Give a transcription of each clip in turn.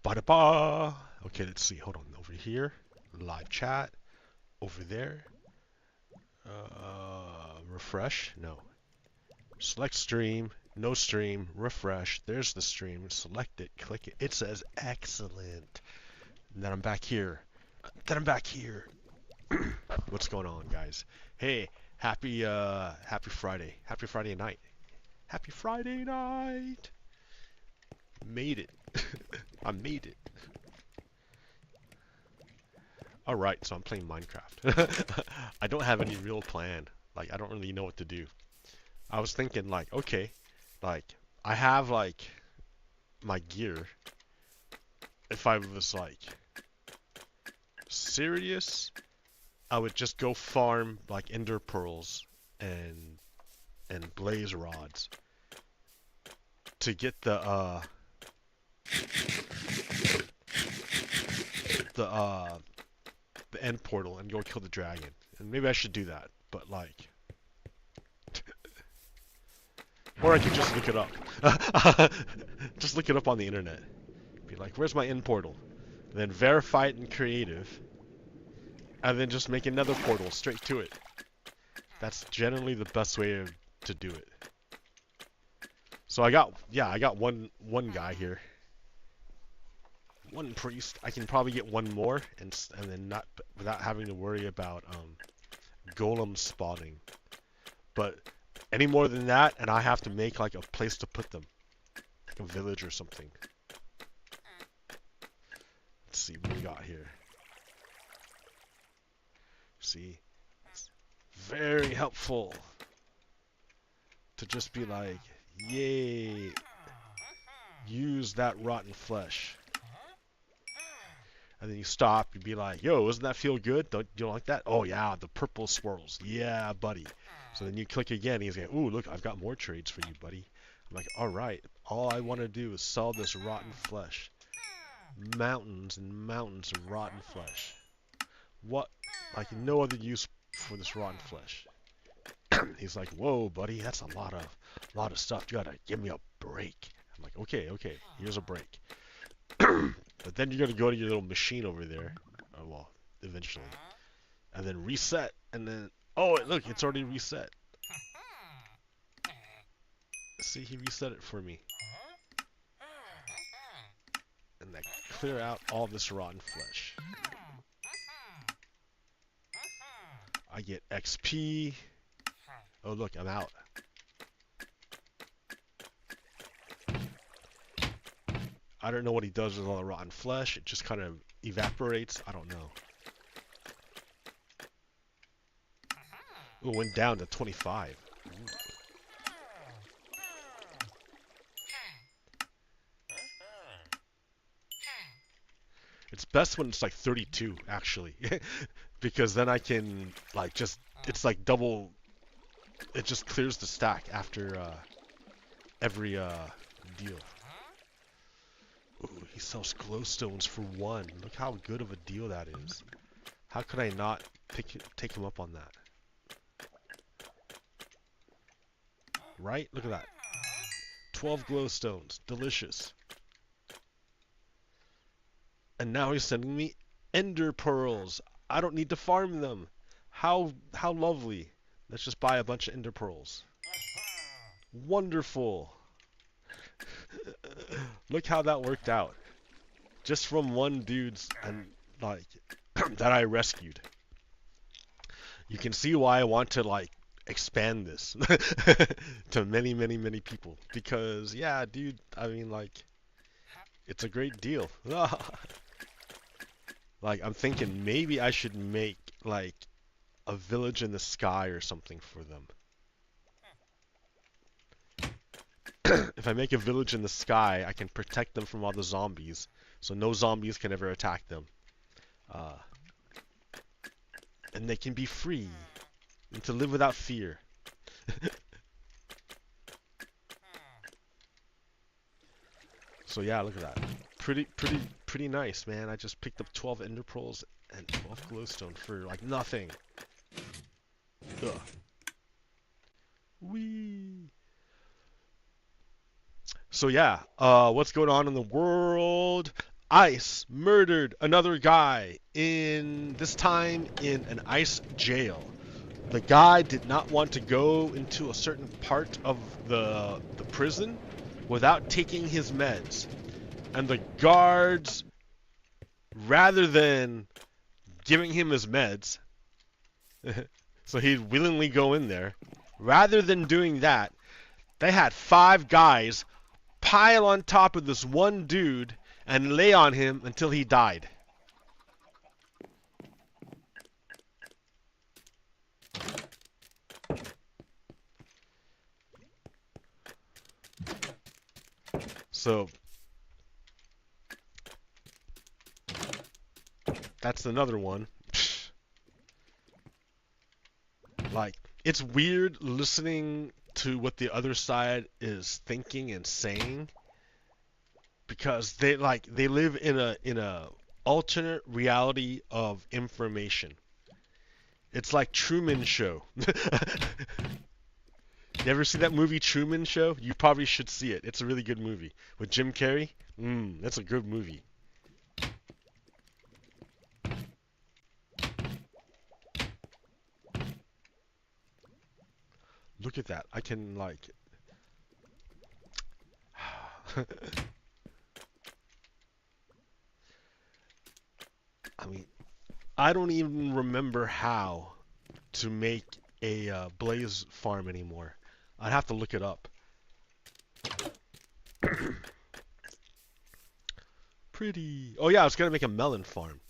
Ba-da-ba. Okay, let's see. Hold on. Over here. Live chat. Over there. Refresh. No. Select stream. No stream. Refresh. There's the stream. Select it. Click it. It says excellent. And then I'm back here. What's going on, guys? Hey, happy Friday. Happy Friday night. Happy Friday night. Made it. I made it. Alright, so I'm playing Minecraft. I don't have any real plan. Like, I don't really know what to do. I was thinking, like, okay, like, I have, like, my gear. If I was, like, serious, I would just go farm, like, ender pearls and blaze rods to get the end portal and go kill the dragon. And maybe I should do that, but like, or I could just look it up. Just look it up on the internet. Be like, where's my end portal? And then verify it in creative, and then just make another portal straight to it. That's generally the best way to do it. So I got one guy here. One priest. I can probably get one more, and then not without having to worry about golem spawning. But any more than that, and I have to make like a place to put them, like a village or something. Let's see what we got here. See, it's very helpful to just be like, yay, use that rotten flesh. And then you stop, you'd be like, yo, doesn't that feel good? Don't you like that? Oh yeah, the purple swirls. Yeah, buddy. So then you click again, he's like, ooh, look, I've got more trades for you, buddy. I'm like, alright, all I want to do is sell this rotten flesh. Mountains and mountains of rotten flesh. What? Like, no other use for this rotten flesh. He's like, whoa, buddy, that's a lot of stuff. You gotta give me a break. I'm like, okay, here's a break. But then you're gonna go to your little machine over there. Oh, well, eventually. And then reset, and then, oh, look, it's already reset. See, he reset it for me. And then clear out all this rotten flesh. I get XP. Oh, look, I'm out. I don't know what he does with all the rotten flesh. It just kind of evaporates. I don't know. Ooh, it went down to 25. Ooh. It's best when it's like 32, actually. Because then I can, like, just, it's like double, it just clears the stack after every deal. Ooh, he sells glowstones for 1. Look how good of a deal that is. How could I not take him up on that? Right? Look at that. 12 glowstones. Delicious. And now he's sending me ender pearls. I don't need to farm them. How lovely. Let's just buy a bunch of ender pearls. Wonderful. Look how that worked out. Just from one dude's, and like, that I rescued. You can see why I want to, like, expand this to many, many, many people. Because, yeah, dude, I mean, like, it's a great deal. Like, I'm thinking maybe I should make, like, a village in the sky or something for them. If I make a village in the sky, I can protect them from all the zombies, so no zombies can ever attack them. And they can be free, and to live without fear. So yeah, look at that. Pretty nice, man. I just picked up 12 ender pearls and 12 glowstone for like nothing. Ugh. Whee. So yeah, what's going on in the world? ICE murdered another guy this time in an ICE jail. The guy did not want to go into a certain part of the prison without taking his meds. And the guards, rather than giving him his meds, so he'd willingly go in there, rather than doing that, they had 5 guys pile on top of this one dude and lay on him until he died. So that's another one. Like, it's weird listening to what the other side is thinking and saying, because they live in a alternate reality of information. It's like Truman Show. You ever see that movie Truman Show? You probably should see it. It's a really good movie with Jim Carrey. That's a good movie. Look at that. I can like I mean, I don't even remember how to make a blaze farm anymore. I'd have to look it up. Pretty. Oh yeah, I was gonna make a melon farm.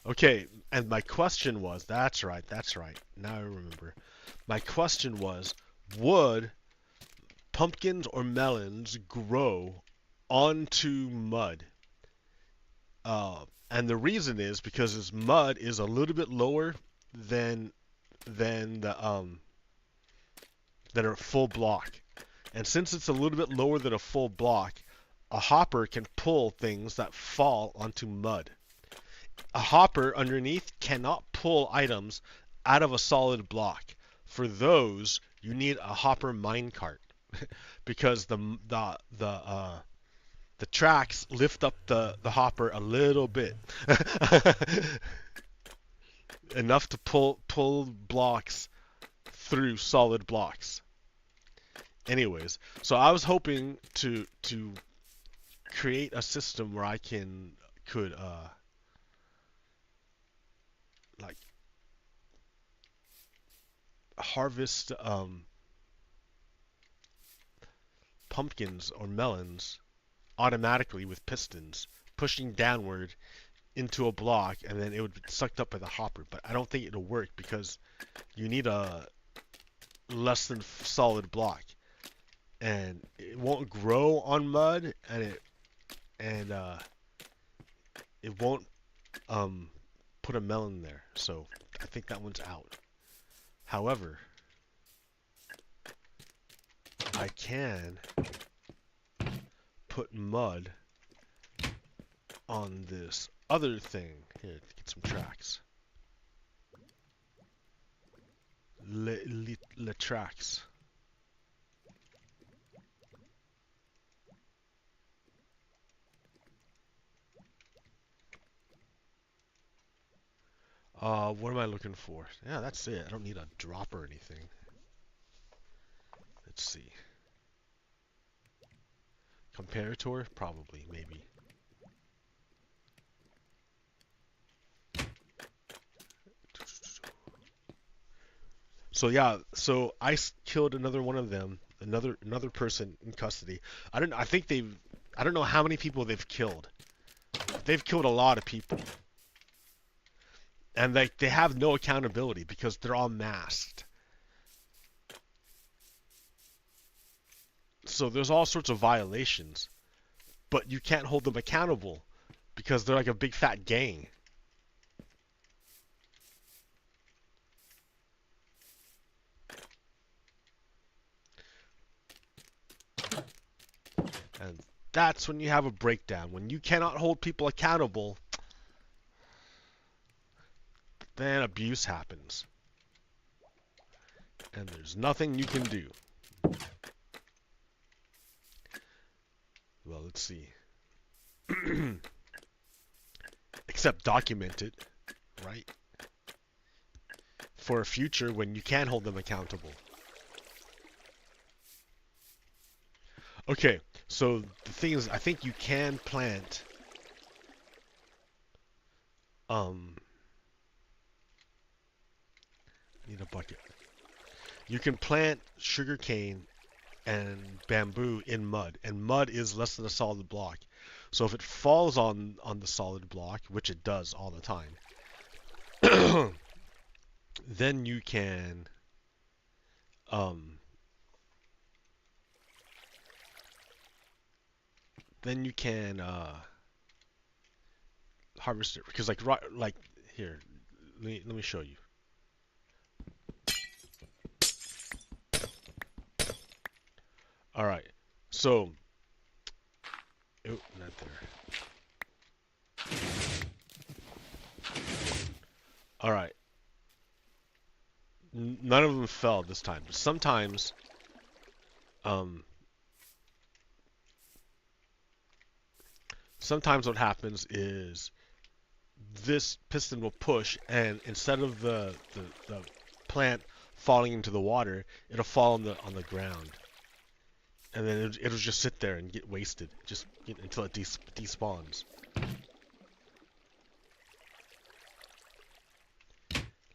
Okay, and my question was, that's right. Now I remember. My question was, would pumpkins or melons grow onto mud? And the reason is because this mud is a little bit lower than a full block. And since it's a little bit lower than a full block, a hopper can pull things that fall onto mud. A hopper underneath cannot pull items out of a solid block. For those, you need a hopper minecart because the tracks lift up the hopper a little bit. Enough to pull blocks through solid blocks. Anyways, so I was hoping to create a system where I could like harvest pumpkins or melons automatically with pistons pushing downward into a block, and then it would be sucked up by the hopper. But I don't think it'll work because you need a less than solid block, and it won't grow on mud, and it won't put a melon there. So I think that one's out. However, I can put mud on this other thing. Here, get some tracks. Le tracks. What am I looking for? Yeah, that's it. I don't need a drop or anything. Let's see. Comparator? Probably, maybe. So yeah, so I killed another one of them, another person in custody. I don't know how many people they've killed. They've killed a lot of people. And they have no accountability because they're all masked. So there's all sorts of violations, but you can't hold them accountable because they're like a big fat gang. And that's when you have a breakdown. When you cannot hold people accountable, then abuse happens. And there's nothing you can do. Well, let's see. Except document it, right? For a future when you can hold them accountable. Okay, so the thing is, I think you can plant need a bucket. You can plant sugarcane and bamboo in mud, and mud is less than a solid block. So if it falls on the solid block, which it does all the time, then you can then you can harvest it, because like here, let me show you. All right, so oh, not there. All right, none of them fell this time, but sometimes sometimes what happens is this piston will push, and instead of the plant falling into the water, it'll fall on the ground, and then it'll just sit there and get wasted, until it despawns.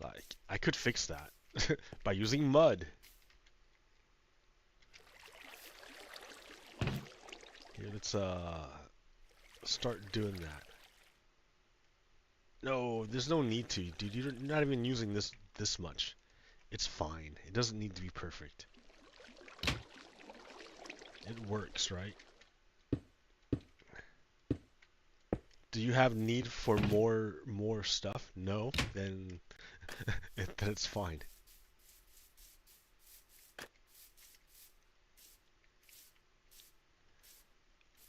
Like, I could fix that by using mud. Here, let's start doing that. No, there's no need to, dude. You're not even using this much. It's fine. It doesn't need to be perfect. It works, right? Do you have need for more stuff? No? Then then it's fine.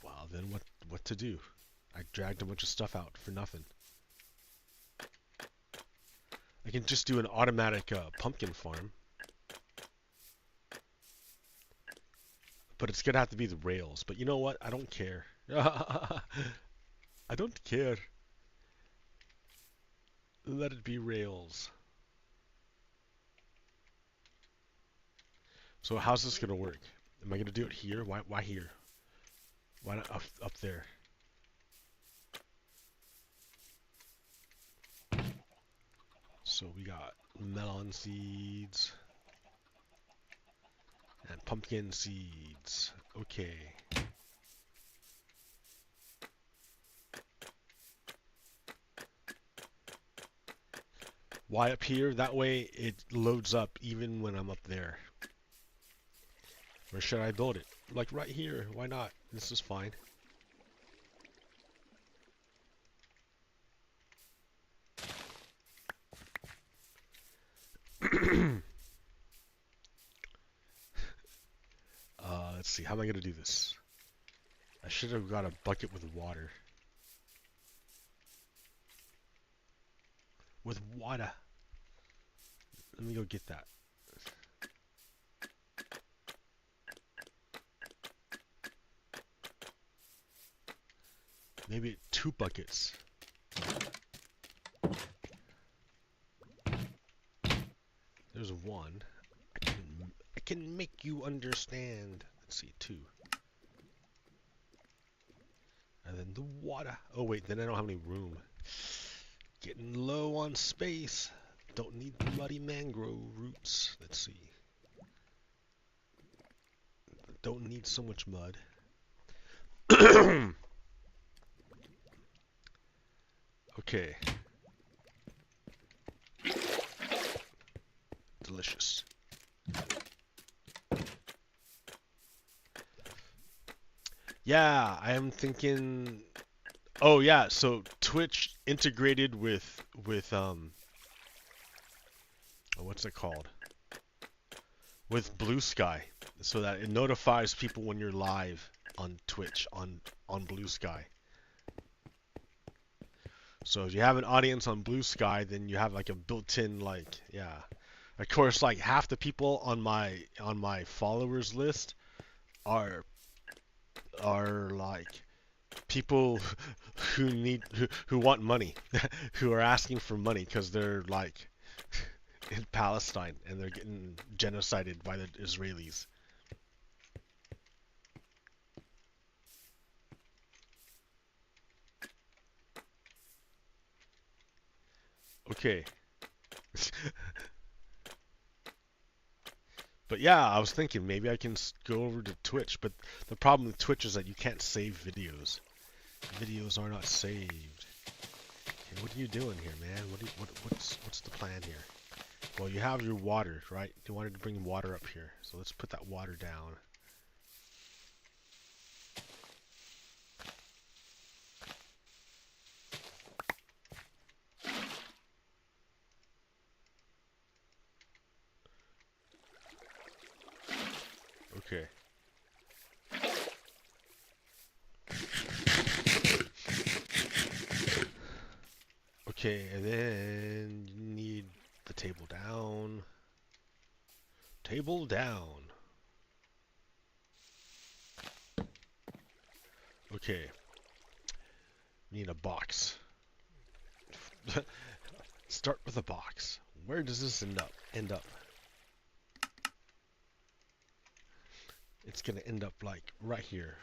Well, then what to do? I dragged a bunch of stuff out for nothing. I can just do an automatic pumpkin farm. But it's gonna have to be the rails. But you know what? I don't care. I don't care. Let it be rails. So how's this gonna work? Am I gonna do it here? Why here? Why not up there? So we got melon seeds and pumpkin seeds. Okay. Why up here? That way it loads up even when I'm up there. Where should I build it? Like right here. Why not? This is fine. Let's see. How am I going to do this? I should have got a bucket with water. With water. Let me go get that. Maybe 2 buckets. There's 1. I can make you understand. Let's see, 2. And then the water. Oh wait, then I don't have any room. Getting low on space. Don't need muddy mangrove roots. Let's see. Don't need so much mud. Okay. Delicious. Yeah, I am thinking. Oh yeah, so Twitch integrated with what's it called? With Blue Sky, so that it notifies people when you're live on Twitch on Blue Sky. So if you have an audience on Blue Sky, then you have like a built-in, like, yeah. Of course, like half the people on my followers list are like people who want money, who are asking for money because they're like in Palestine and they're getting genocided by the Israelis. Okay. But yeah, I was thinking maybe I can go over to Twitch, but the problem with Twitch is that you can't save videos. Videos are not saved. Okay, what are you doing here, man? What's the plan here? Well, you have your water, right? You wanted to bring water up here, so let's put that water down. Okay. Okay, and then you need the table down. Table down. Okay. Need a box. Start with a box. Where does this end up? It's gonna end up like right here.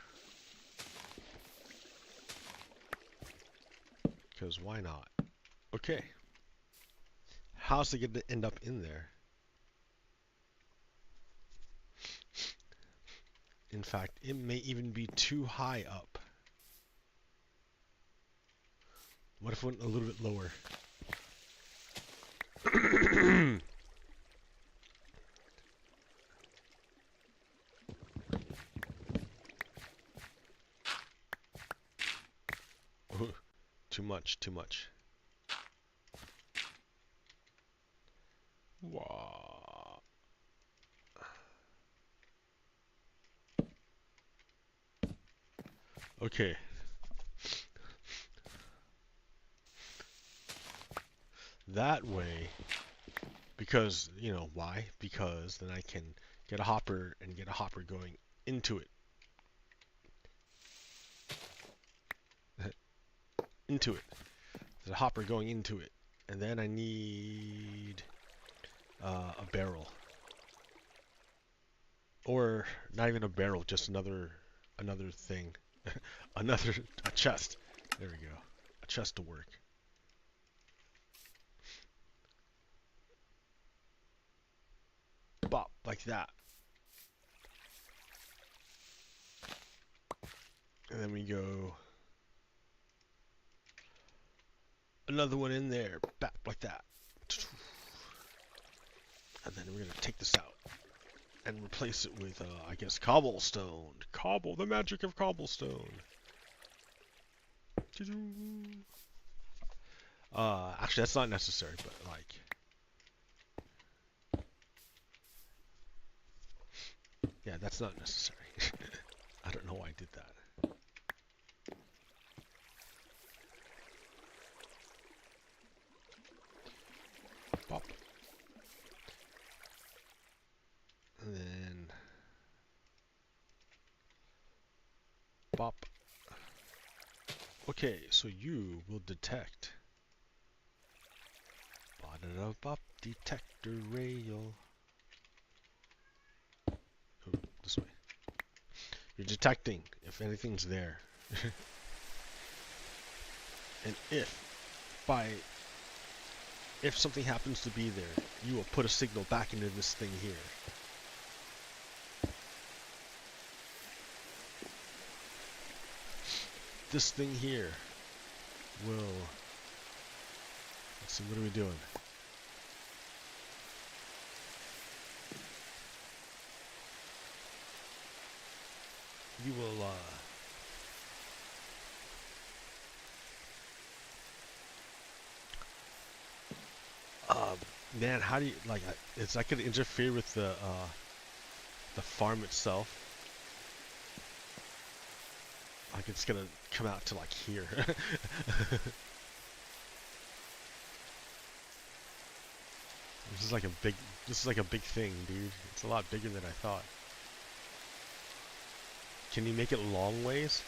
Because why not? Okay. How's it gonna end up in there? In fact, it may even be too high up. What if it went a little bit lower? Too much, too much. Wow. Okay. That way, because, you know, why? Because then I can get a hopper and get a hopper going into it. Into it. There's a hopper going into it. And then I need a barrel. Or not even a barrel, just another thing. A chest. There we go. A chest to work. Bop, like that. And then we go another one in there, bap, like that. And then we're gonna take this out and replace it with, I guess, cobblestone. The magic of cobblestone. Actually, that's not necessary, but like, yeah, that's not necessary. I don't know why I did that. Bop. And then bop. Okay, so you will detect. Bop, detector rail. Oh, this way. You're detecting if anything's there. And if something happens to be there, you will put a signal back into this thing here. This thing here will, let's see, what are we doing? You will, man, how do you, like, is that going to interfere with the farm itself? Like, it's going to come out to, like, here. This is like a big thing, dude. It's a lot bigger than I thought. Can you make it long ways?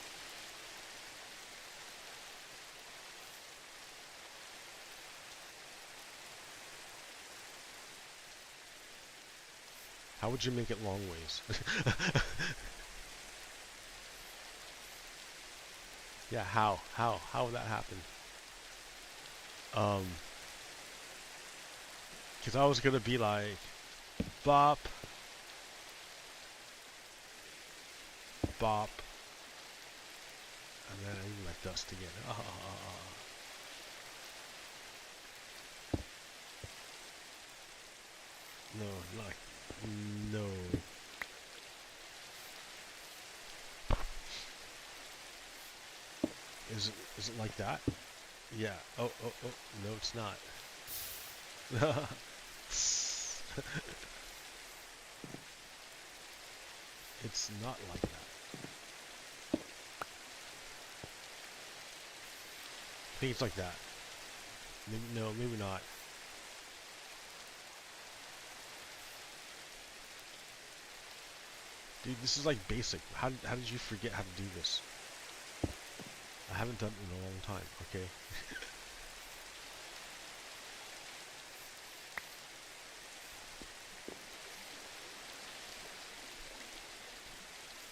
How would you make it long ways? Yeah, how? How would that happen? Because I was gonna be like, bop, bop, and then I need my dust again. No, like, no. Is it like that? Yeah. Oh, no, it's not. It's not like that. I think it's like that. Maybe, no, maybe not. Dude, this is like basic. How did you forget how to do this? I haven't done it in a long time, okay?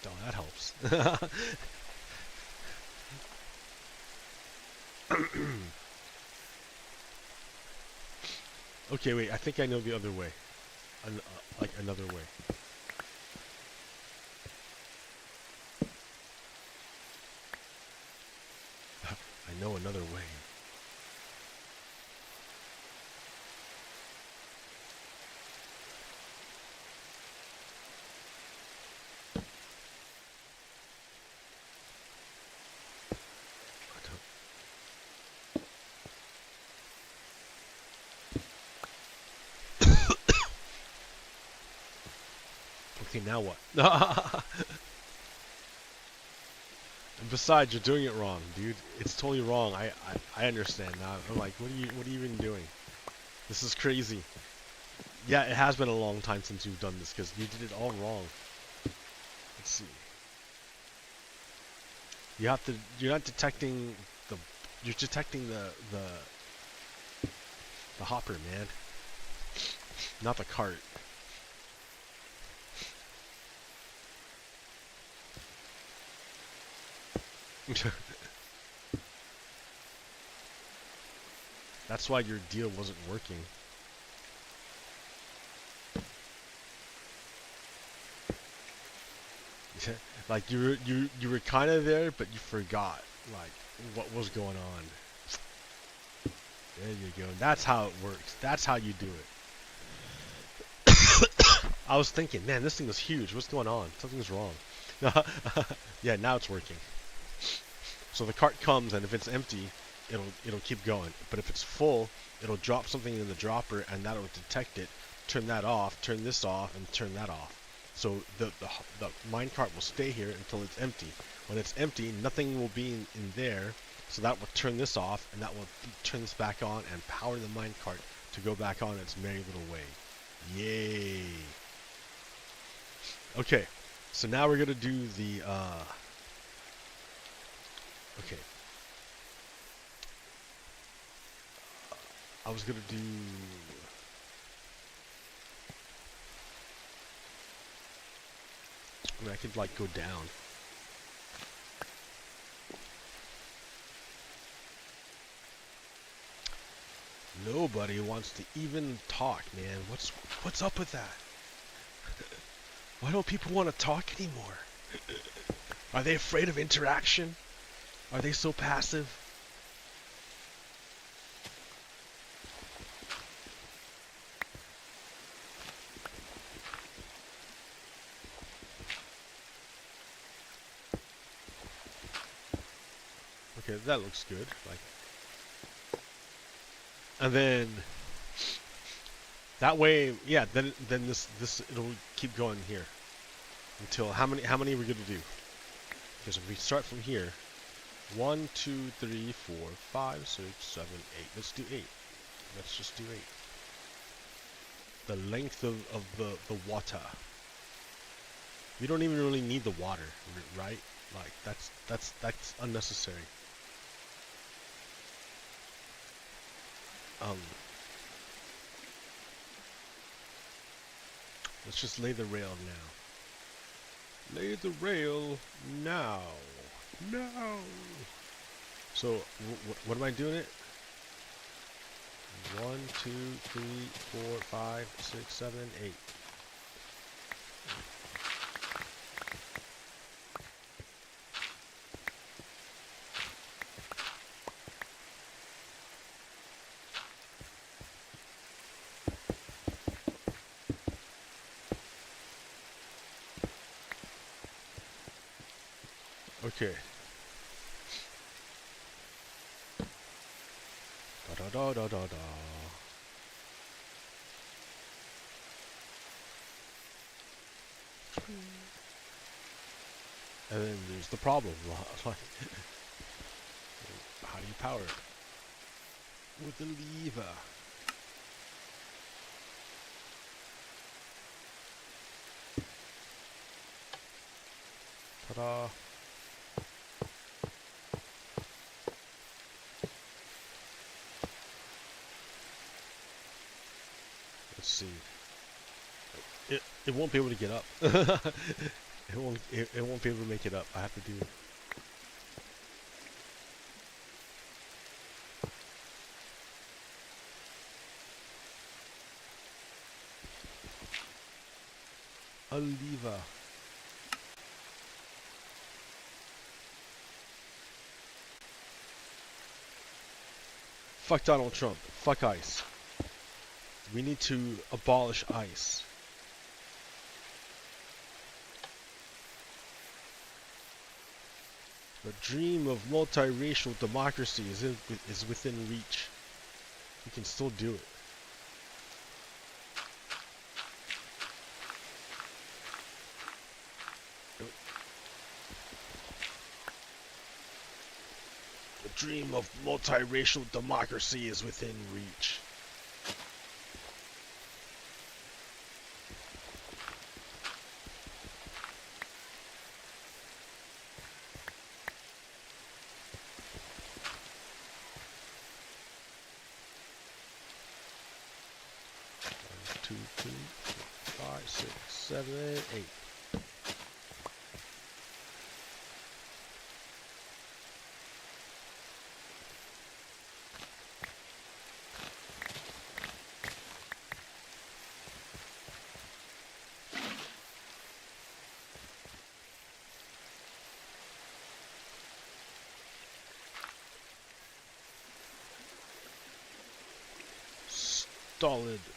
Oh, that helps. Okay, wait, I think I know the other way. Like another way. I know another way. Okay, now what? And besides, you're doing it wrong, dude. It's totally wrong. I understand now. I'm like, what are you even doing? This is crazy. Yeah, it has been a long time since you've done this because you did it all wrong. Let's see. You're not detecting the, you're detecting the hopper, man. Not the cart. That's why your deal wasn't working. Like you were kind of there, but you forgot like what was going on. There you go. That's how it works. That's how you do it. I was thinking, man, this thing is huge. What's going on? Something's wrong. Yeah, now it's working. So the cart comes, and if it's empty, it'll keep going. But if it's full, it'll drop something in the dropper, and that'll detect it. Turn that off. Turn this off, and turn that off. So the minecart will stay here until it's empty. When it's empty, nothing will be in there. So that will turn this off, and that will turn this back on and power the minecart to go back on its merry little way. Yay! Okay, so now we're gonna do the okay. I was gonna do. I mean, I could like go down. Nobody wants to even talk, man. What's up with that? Why don't people want to talk anymore? Are they afraid of interaction? Are they so passive? Okay, that looks good. Like, and then that way, yeah. Then this it'll keep going here until how many are we gonna do? Because if we start from here, 1, 2, 3, 4, 5, 6, 7, 8. Let's do 8. Let's just do 8. The length of the water. We don't even really need the water, right? Like that's unnecessary. Let's just lay the rail now. Lay the rail now. No. So, what am I doing it? 1, 2, 3, 4, 5, 6, 7, 8. Okay. Da da da da da da. And then there's the problem. Like, how do you power it? With the lever. Ta-da. Let's see. It won't be able to get up. It won't be able to make it up. I have to do a lever. Fuck Donald Trump. Fuck ICE. We need to abolish ICE. The dream of multiracial democracy is within reach. We can still do it. The dream of multiracial democracy is within reach. Two, 5, 6, 7, 8.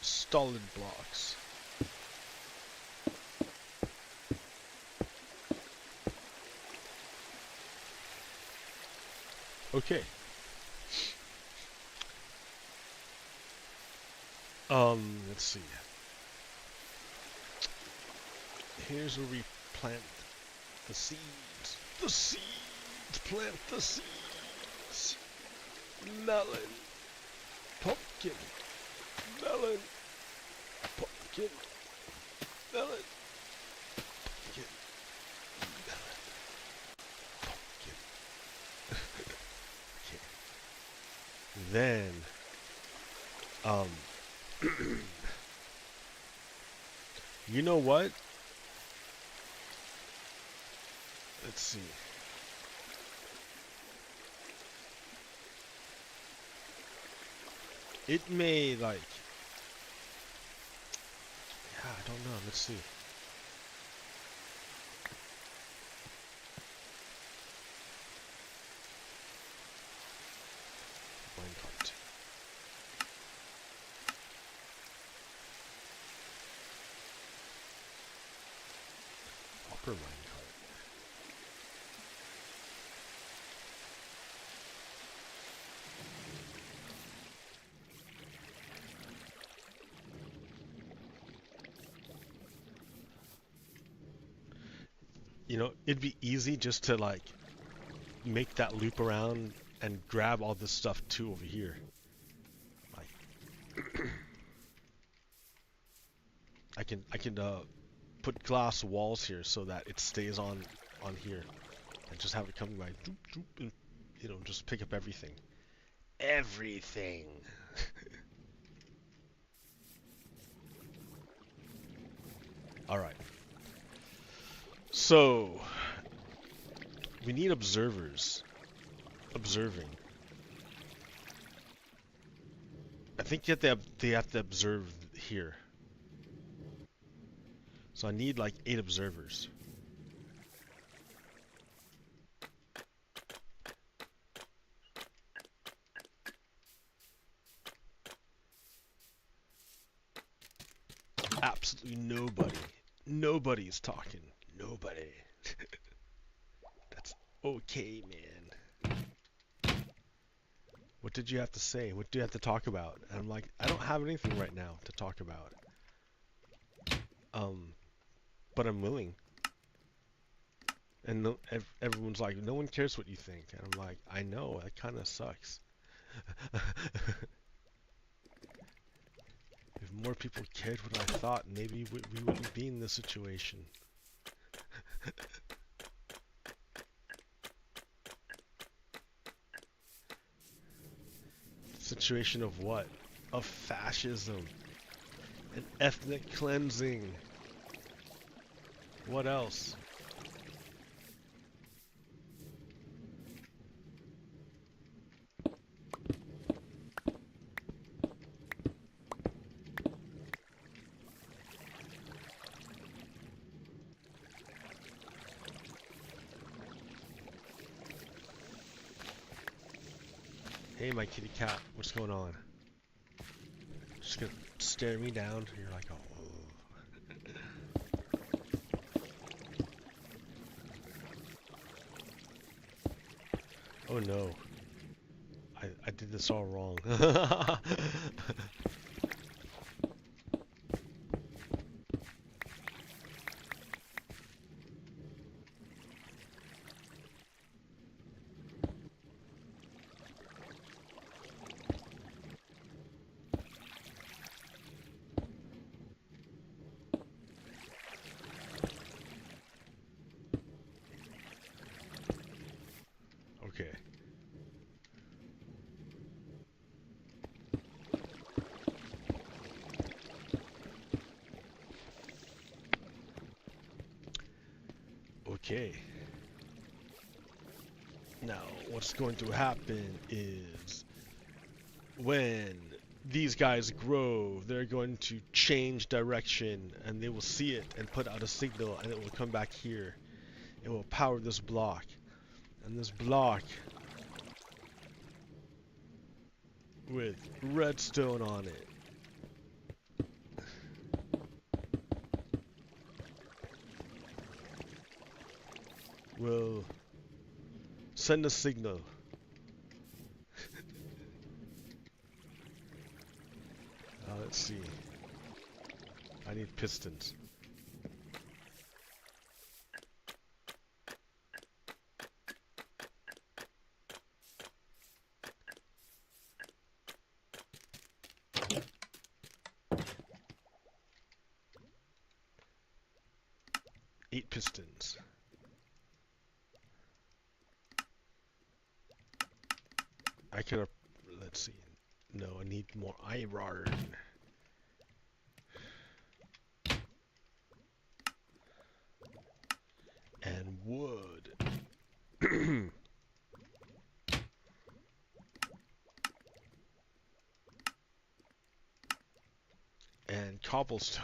Stolid blocks. Okay. Let's see. Here's where we plant the seeds. The seeds! Plant the seeds! Melon. Pumpkin. Melon. Pumpkin. Melon. Pumpkin. Melon. Pumpkin. Okay. Then, you know what? Let's see. It may, like, yeah, I don't know. Let's see. Minecart. Upper minecart. You know, it'd be easy just to, like, make that loop around and grab all this stuff too over here. Like, I can put glass walls here so that it stays on here, and just have it coming by, doop, doop, and, you know, just pick up everything. Everything. All right. So we need observers. Observing. I think they have to observe here. So I need like 8 observers. Absolutely nobody. Nobody's talking. Nobody. That's okay, man. What did you have to say? What do you have to talk about? And I'm like, I don't have anything right now to talk about. But I'm willing. And no, everyone's like, no one cares what you think. And I'm like, I know, that kind of sucks. If more people cared what I thought, maybe we wouldn't be in this situation. Situation of what? Of fascism. And ethnic cleansing. What else? Hey, my kitty cat, what's going on? Just gonna stare me down. You're like, oh. Oh no. I did this all wrong. Okay. Okay. Now, what's going to happen is when these guys grow, they're going to change direction and they will see it and put out a signal and it will come back here. It will power this block. And this block with redstone on it will send a signal. Let's see. I need pistons. Eight pistons. I can, let's see. No, I need more iron. And wood. And cobblestone.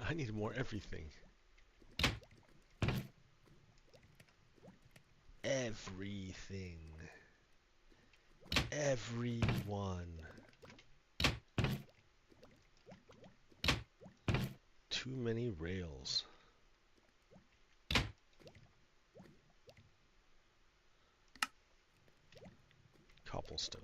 I need more everything. Everything. Everyone. Too many rails. Cobblestone.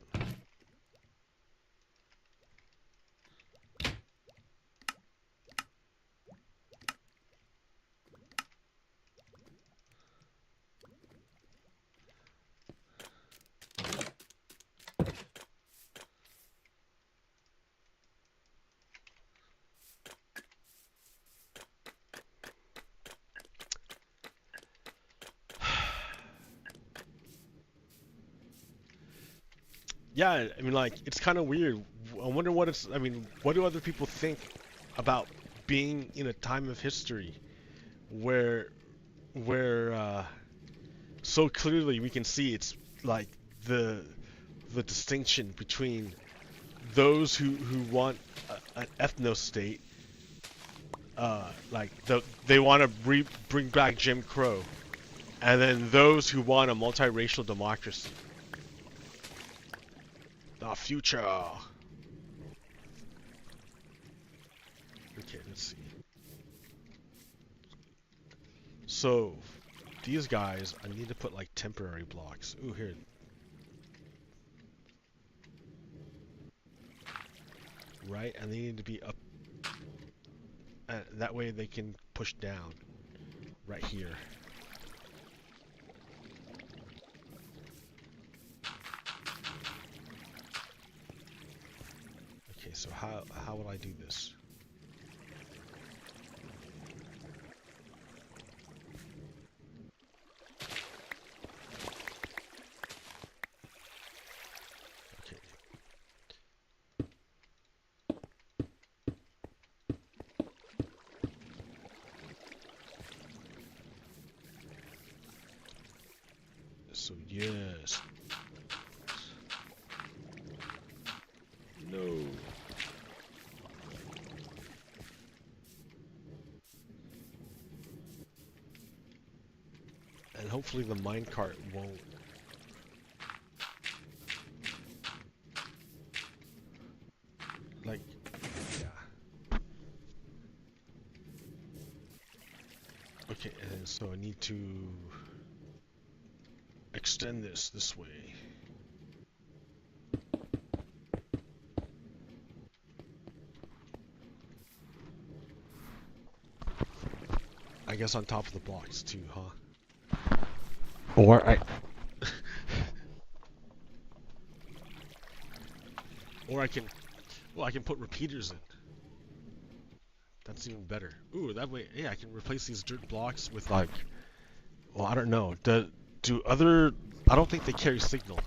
Yeah, I mean, like, it's kind of weird. I wonder what it's, I mean, what do other people think about being in a time of history where so clearly we can see it's like the distinction between those who want an ethno state, like they want to bring back Jim Crow, and then those who want a multiracial democracy. The future. Okay, let's see. So these guys, I need to put like temporary blocks. Ooh, here. Right, and they need to be up. That way they can push down. Right here. Okay, so how would I do this? So yes. No. And hopefully the minecart won't. Like, yeah. Okay, and so I need to extend this way. I guess on top of the blocks too, huh? Or or I can, well, I can put repeaters in. That's even better. Ooh, that way, yeah, I can replace these dirt blocks with like, well, I don't know. Do other? I don't think they carry signal.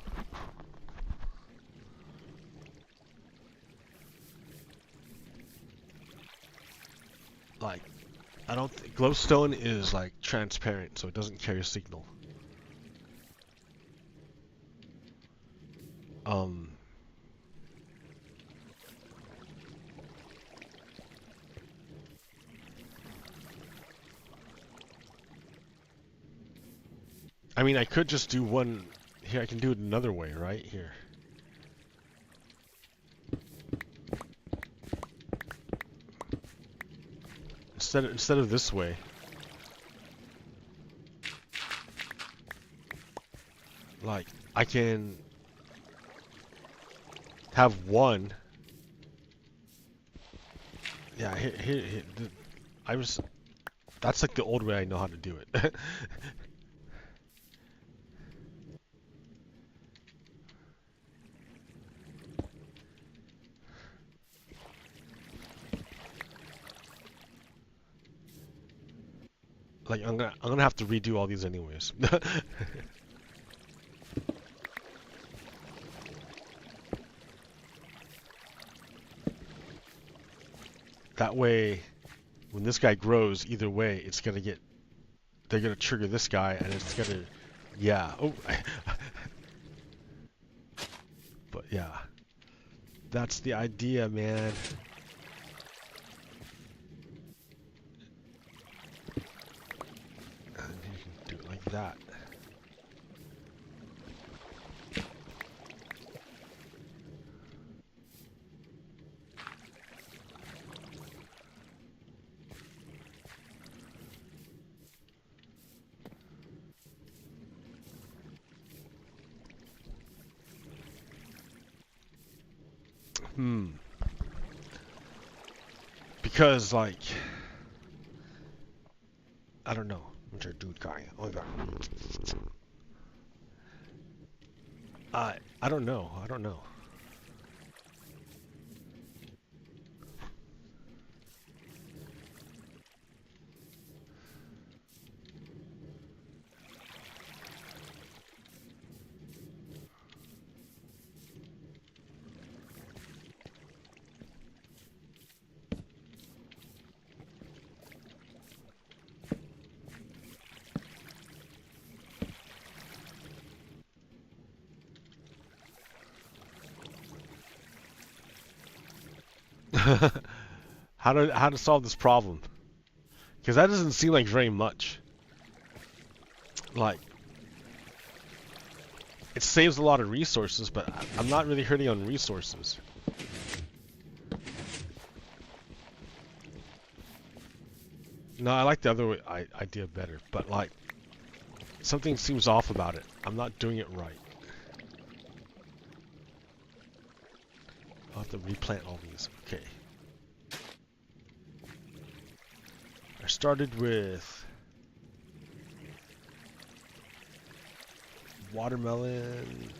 Like, I don't think glowstone is like transparent, so it doesn't carry signal. I mean, I could just do one here. I can do it another way, right here. Instead of this way. Like, I can have one. Yeah, here that's like the old way I know how to do it. Like, I'm gonna have to redo all these anyways. That way, when this guy grows, either way, it's gonna get. They're gonna trigger this guy, and it's gonna. Yeah. Oh. But yeah, that's the idea, man. And you can do it like that. Because, like, I don't know. I'm sure dude guy. Oh my god. I don't know. I don't know. How to solve this problem? Because that doesn't seem like very much. Like, it saves a lot of resources, but I'm not really hurting on resources. No, I like the other idea better, but like, something seems off about it. I'm not doing it right. I'll have to replant all these. Okay. I started with watermelon.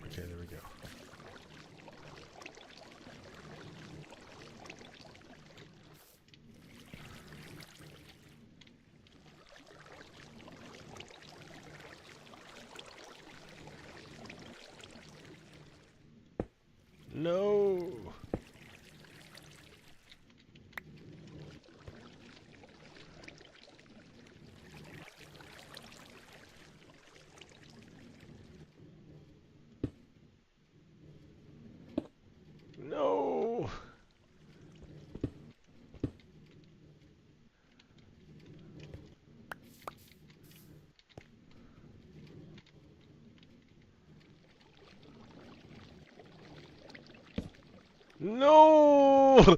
Okay, there we go. No. No. No.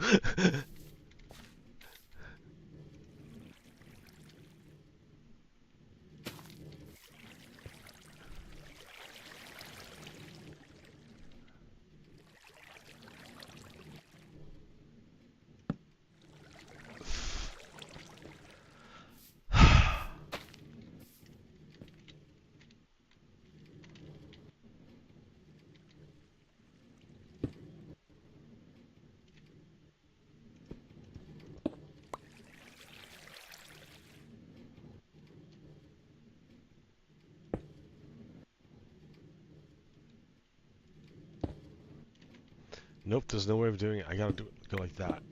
Nope, there's no way of doing it. I gotta go like that.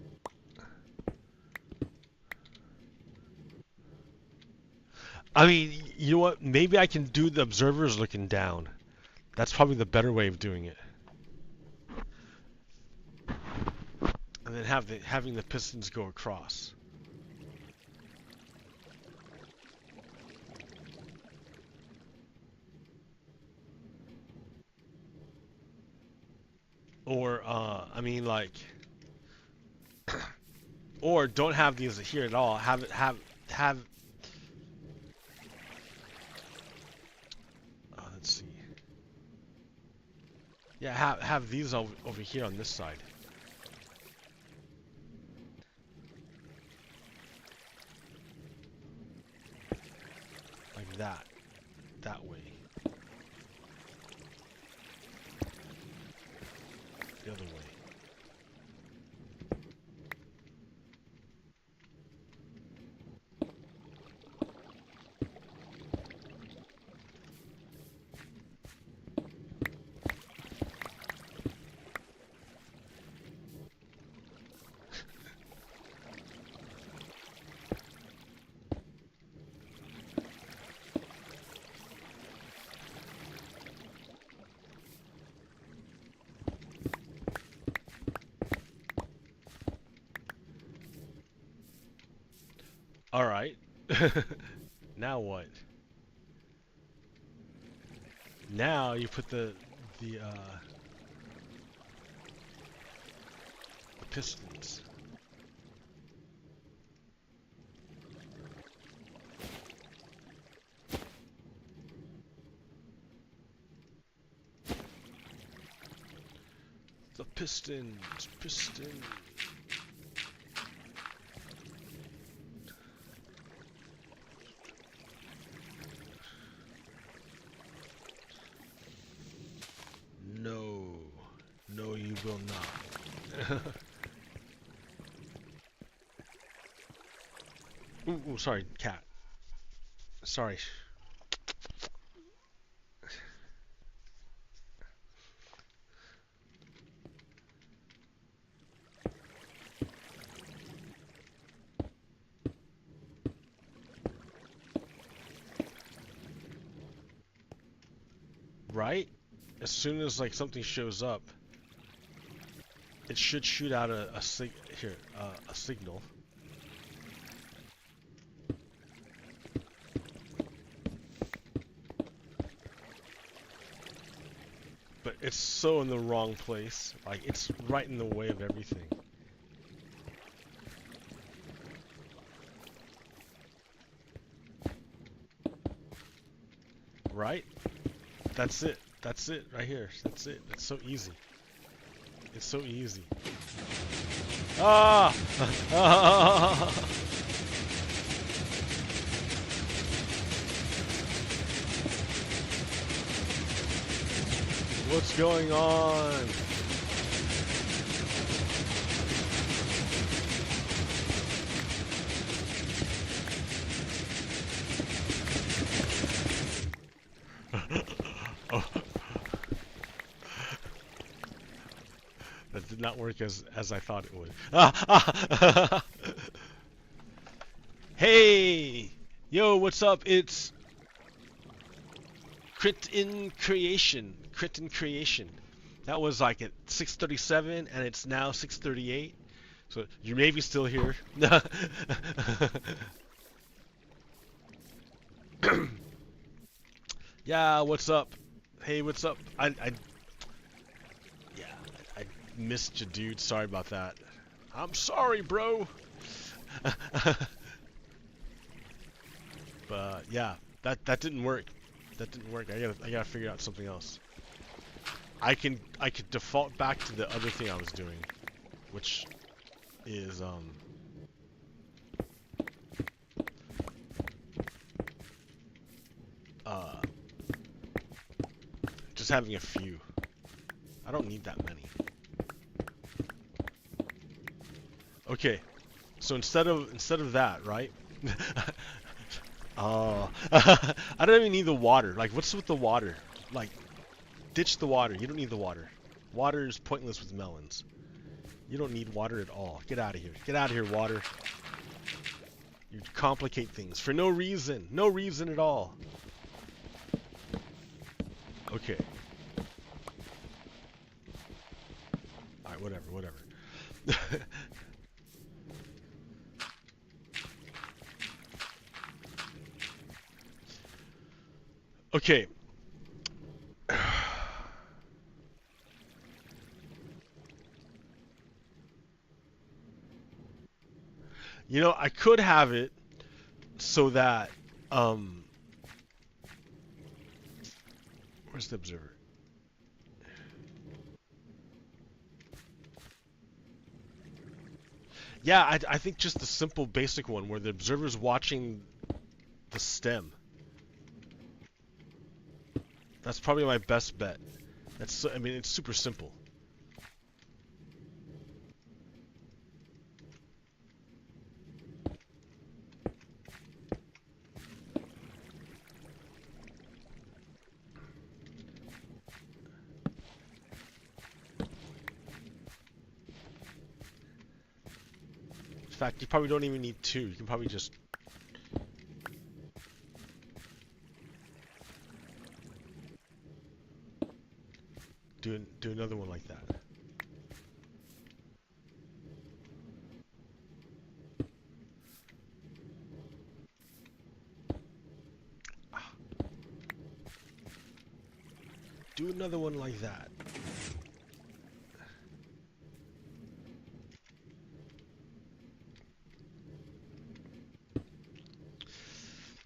I mean, you know what? Maybe I can do the observers looking down. That's probably the better way of doing it. And then having the pistons go across. Or, I mean, like, or don't have these here at all. Have. Let's see. Yeah, have these over here on this side. Like that. That way. The other way. All right. Now what? Now you put the pistons. The pistons. No, you will not. Ooh, sorry, cat. Sorry. right? As soon as like something shows up, it should shoot out a signal. But it's so in the wrong place. Like, it's right in the way of everything. Right? That's it. That's it right here. That's it. It's so easy. It's so easy. Ah! What's going on? Oh. That did not work as I thought it would. Hey! Yo, what's up? It's Crit in Creation. That was like at 6:37 and it's now 6:38. So you may be still here. Yeah, what's up? Hey, what's up? I missed you, dude. Sorry about that. I'm sorry, bro. But yeah, that didn't work. That didn't work. I gotta figure out something else. I could default back to the other thing I was doing, which is just having a few. I don't need that many. Okay, so instead of that, right? Oh, I don't even need the water. Like, what's with the water? Like, ditch the water. You don't need the water. Water is pointless with melons. You don't need water at all. Get out of here. Get out of here, water. You complicate things for no reason. No reason at all. Okay. Alright, whatever. Okay. You know, I could have it so that where's the observer? Yeah, I think just the simple basic one where the observer's watching the stem. That's probably my best bet. I mean, it's super simple. In fact, you probably don't even need two. You can probably just do another one like that. Do another one like that.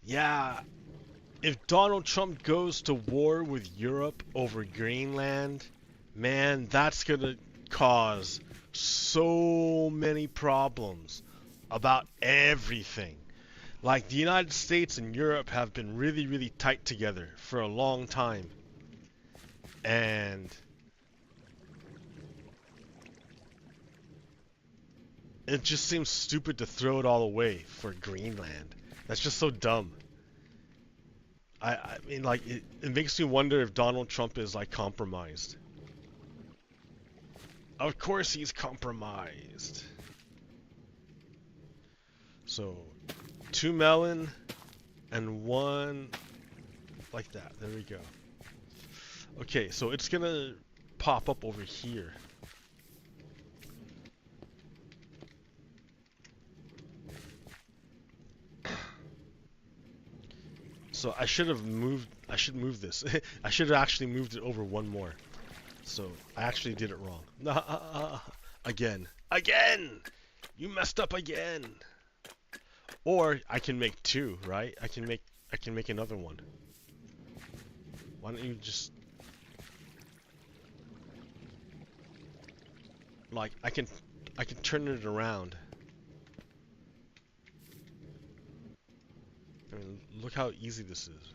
Yeah, if Donald Trump goes to war with Europe over Greenland, man, that's gonna cause so many problems about everything. Like, the United States and Europe have been really, really tight together for a long time. And it just seems stupid to throw it all away for Greenland. That's just so dumb. I mean, like, it makes me wonder if Donald Trump is, like, compromised. Of course he's compromised. So, 2 melon and 1 like that. There we go. Okay, so it's gonna pop up over here. So I should move this. I should have actually moved it over one more. So I actually did it wrong. Again. Again! You messed up again! Or I can make two, right? I can make another one. Why don't you just like I can turn it around. I mean, look how easy this is.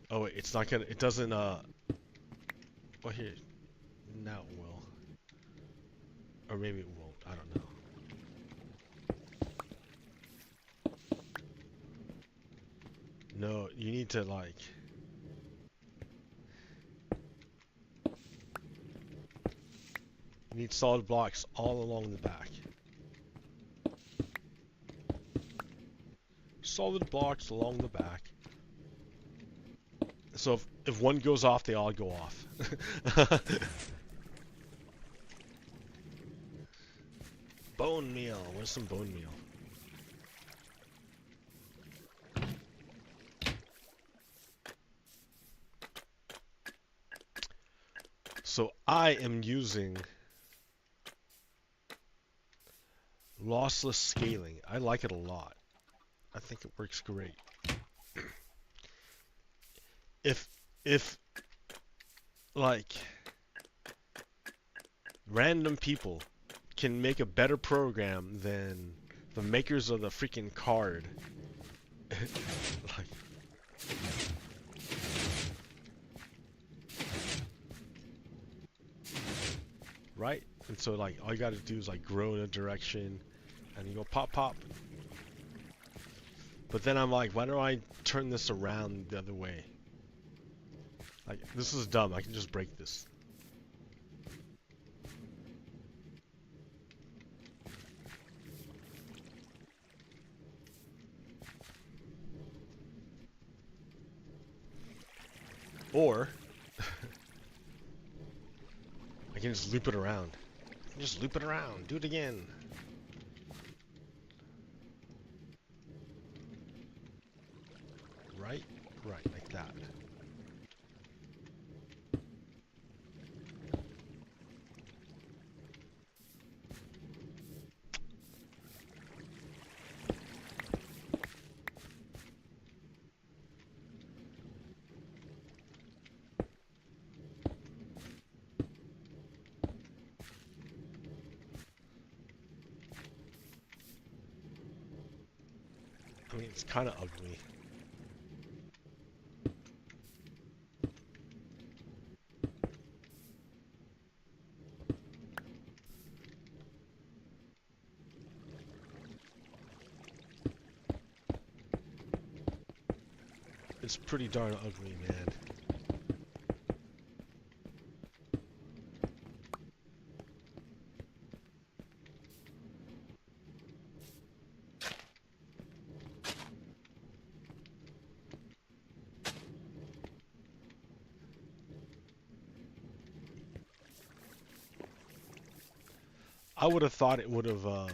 Oh wait, it's not gonna, it doesn't, well here, now it will. Or maybe it won't, I don't know. No, you need to like... You need solid blocks all along the back. Solid blocks along the back. So if one goes off, they all go off. Bone meal. Where's some bone meal? So I am using lossless scaling. I like it a lot. I think it works great. If like random people can make a better program than the makers of the freaking card, like, right? And so like all you gotta do is like grow in a direction and you go pop pop. But then I'm like, why don't I turn this around the other way? Like, this is dumb. I can just break this. Or I can just loop it around. Just loop it around. Do it again. Right? Right, like that. I mean, it's kind of ugly. It's pretty darn ugly, man. I would have thought it would have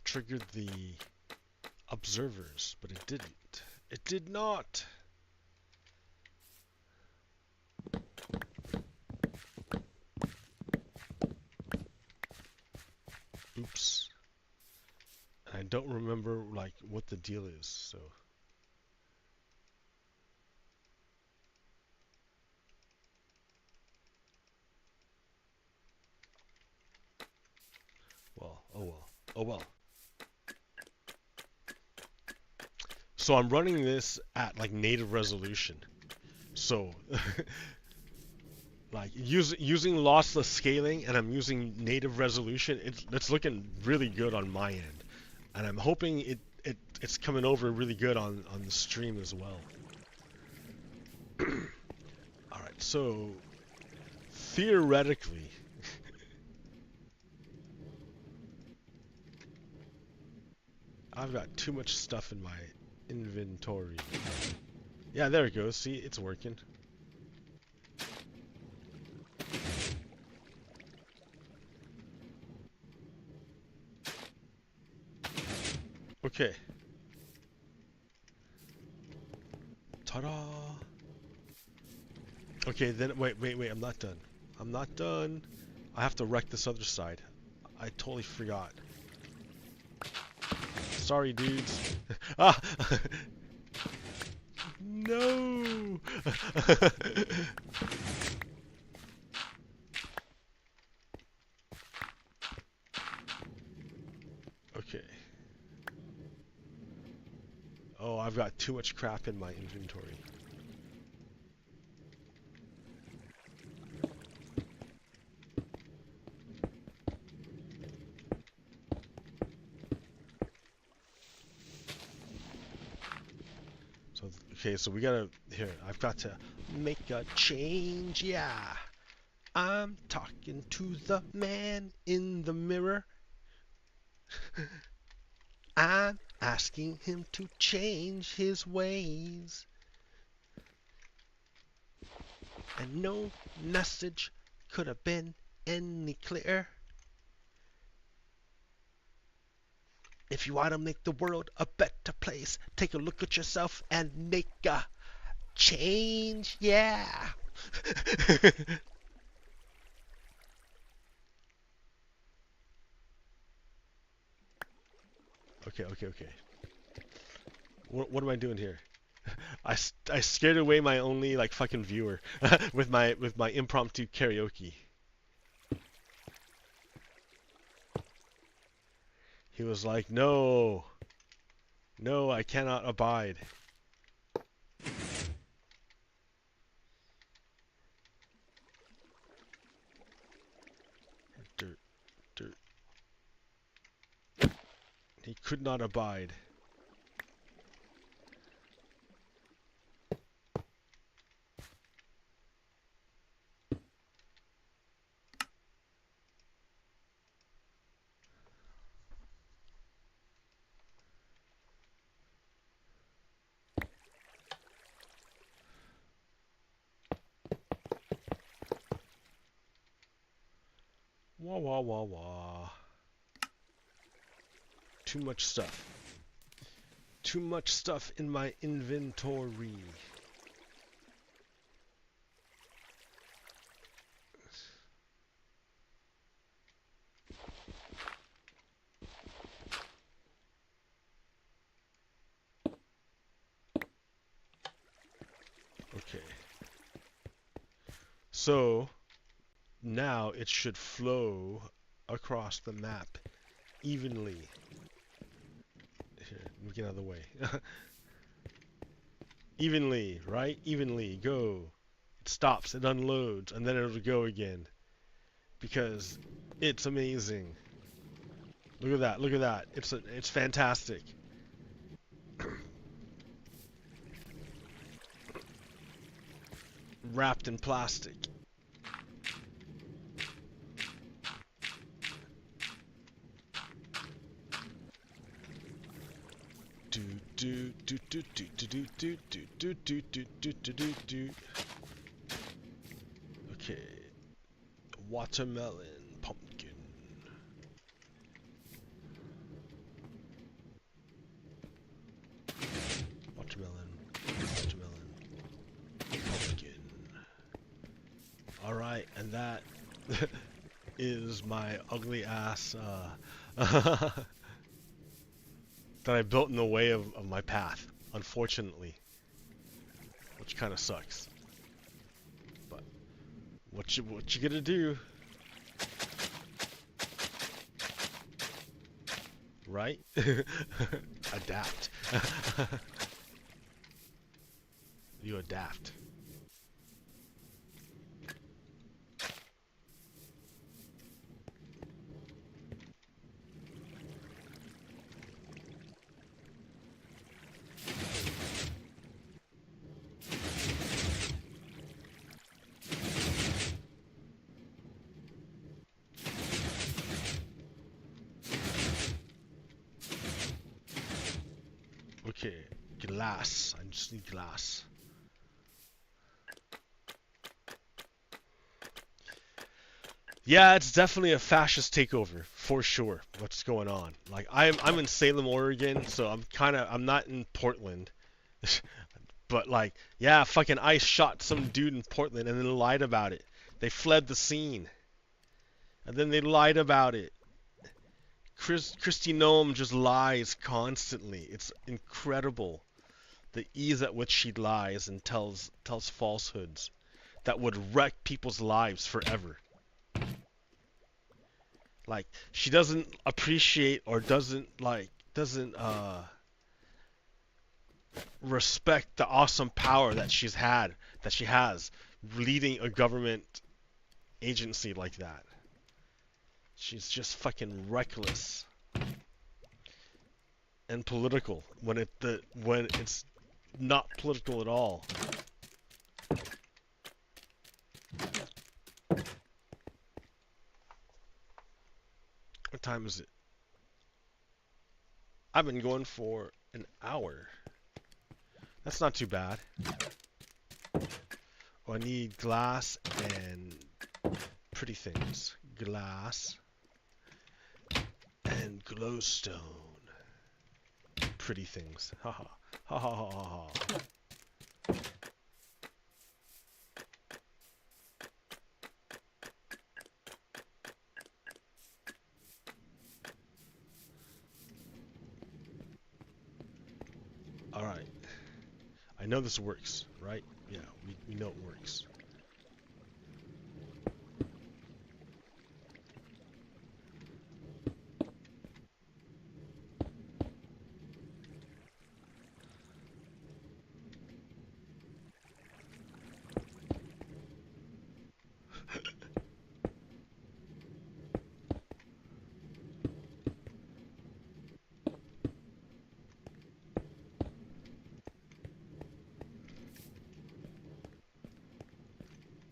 triggered the observers, but it didn't. It did not. Oops. And I don't remember like what the deal is, so. Well, oh well. Oh well. So I'm running this at like native resolution. So like using lossless scaling, and I'm using native resolution. It's looking really good on my end, and I'm hoping it's coming over really good on the stream as well. All right, so theoretically, I've got too much stuff in my inventory. Yeah, there it goes. See, it's working. Okay. Ta-da! Okay, then wait. I'm not done. I'm not done. I have to wreck this other side. I totally forgot. Sorry, dudes. Ah! No! Okay. Oh, I've got too much crap in my inventory. So, okay, so we gotta, here, I've got to make a change, yeah. I'm talking to the man in the mirror. I'm asking him to change his ways. And no message could have been any clearer. If you want to make the world a better place, take a look at yourself and make a change, yeah. Okay. What am I doing here? I scared away my only like fucking viewer with my impromptu karaoke. He was like, "No, no, I cannot abide." Dirt, dirt. He could not abide. Wah wah wah wah. Too much stuff. Too much stuff in my inventory. Okay. So now it should flow across the map evenly. Here, let me get out of the way. Evenly, right? Evenly, go. It stops, it unloads, and then it'll go again. Because it's amazing. Look at that, look at that. It's fantastic. Wrapped in plastic. Okay. Watermelon, pumpkin. Watermelon, pumpkin. Alright, and that is my ugly ass that I built in the way of my path, unfortunately. Which kind of sucks. But what you gonna do? Right? Adapt. You adapt. Okay, glass. I just need glass. Yeah, it's definitely a fascist takeover for sure. What's going on? Like I'm in Salem, Oregon, so I'm not in Portland. But like, yeah, fucking ICE shot some dude in Portland and then lied about it. They fled the scene and then they lied about it. Christy Noem just lies constantly. It's incredible the ease at which she lies and tells falsehoods that would wreck people's lives forever. Like she doesn't appreciate or doesn't respect the awesome power that she has leading a government agency like that. She's just fucking reckless and political when it's not political at all. What time is it? I've been going for an hour. That's not too bad. Oh, I need glass and pretty things. Glass and glowstone. Pretty things. Haha. Ha ha ha ha ha. Alright. I know this works, right? Yeah, we know it works.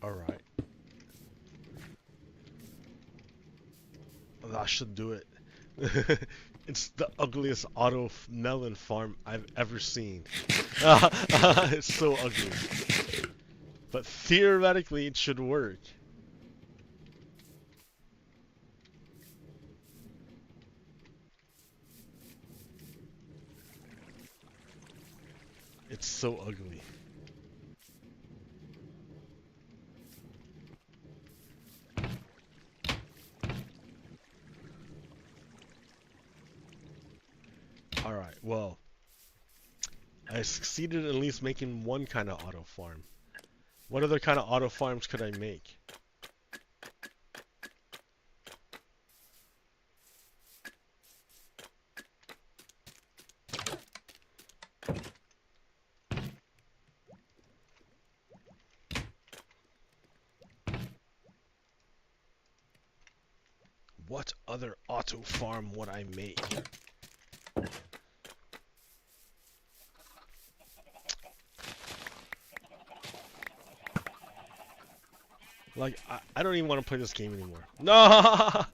Alright. That should do it. It's the ugliest auto melon farm I've ever seen. It's so ugly. But theoretically it should work. It's so ugly. Alright, well, I succeeded at least making one kind of auto farm. What other kind of auto farms could I make? What other auto farm would I make? Like, I don't even want to play this game anymore. No!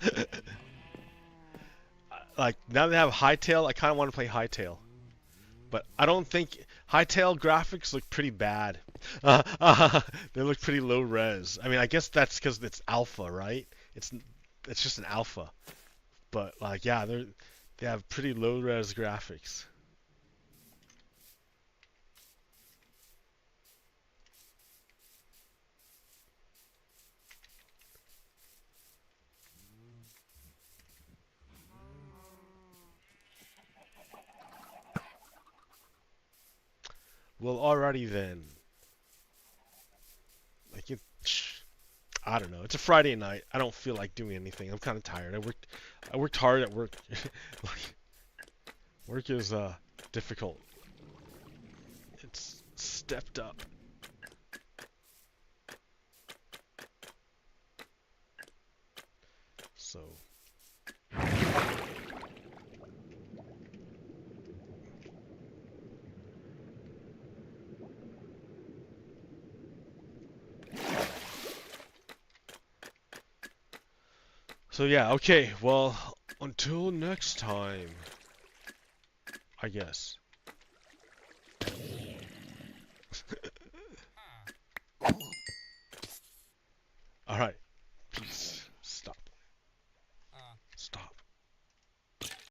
Like, now they have Hightail, I kind of want to play Hightail. But I don't think... Hightail graphics look pretty bad. They look pretty low res. I mean, I guess that's because it's alpha, right? It's just an alpha. But, like, yeah, they have pretty low res graphics. Well, alrighty then. Like I don't know. It's a Friday night. I don't feel like doing anything. I'm kind of tired. I worked hard at work. Like, work is difficult. It's stepped up. So. So yeah, okay, well, until next time, I guess.